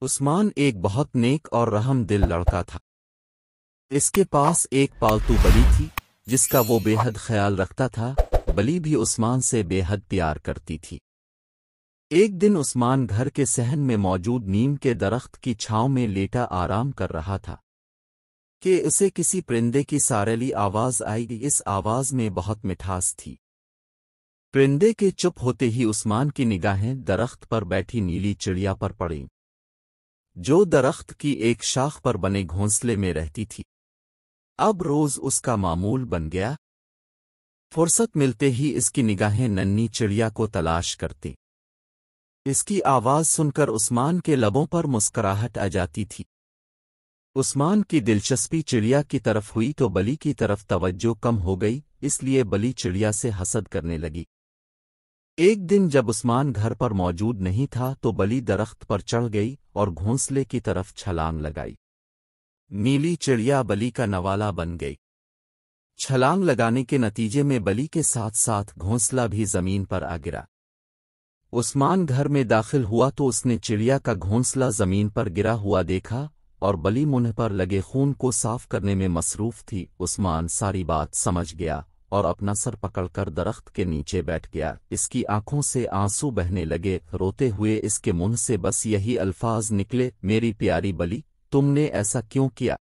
عثمان ایک بہت نیک اور رحم دل لڑکا تھا۔ اس کے پاس ایک پالتو بلی تھی جس کا وہ بے حد خیال رکھتا تھا۔ بلی بھی عثمان سے بے حد پیار کرتی تھی۔ ایک دن عثمان گھر کے صحن میں موجود نیم کے درخت کی چھاؤں میں لیٹا آرام کر رہا تھا کہ اسے کسی پرندے کی ساریلی آواز آئی۔ اس آواز میں بہت مٹھاس تھی۔ پرندے کے چپ ہوتے ہی عثمان کی نگاہیں درخت پر بیٹھی نیلی چڑیا پر پڑیں جو درخت کی ایک شاخ پر بنے گھونسلے میں رہتی تھی۔ اب روز اس کا معمول بن گیا۔ فرصت ملتے ہی اس کی نگاہیں ننھی چڑیا کو تلاش کرتی۔ اس کی آواز سن کر عثمان کے لبوں پر مسکراہٹ آ جاتی تھی۔ عثمان کی دلچسپی چڑیا کی طرف ہوئی تو بلی کی طرف توجہ کم ہو گئی، اس لیے بلی چڑیا سے حسد کرنے لگی۔ ایک دن جب عثمان گھر پر موجود نہیں تھا تو بلی درخت پر چڑھ گئی اور گھونسلے کی طرف چھلانگ لگائی۔ نیلی چڑیا بلی کا نوالا بن گئی۔ چھلانگ لگانے کے نتیجے میں بلی کے ساتھ ساتھ گھونسلہ بھی زمین پر آ گرا۔ عثمان گھر میں داخل ہوا تو اس نے چڑیا کا گھونسلہ زمین پر گرا ہوا دیکھا اور بلی منہ پر لگے خون کو صاف کرنے میں مصروف تھی۔ عثمان ساری بات سمجھ گیا اور اپنا سر پکڑ کر درخت کے نیچے بیٹھ گیا۔ اس کی آنکھوں سے آنسو بہنے لگے۔ روتے ہوئے اس کے منہ سے بس یہی الفاظ نکلے، میری پیاری بلی، تم نے ایسا کیوں کیا؟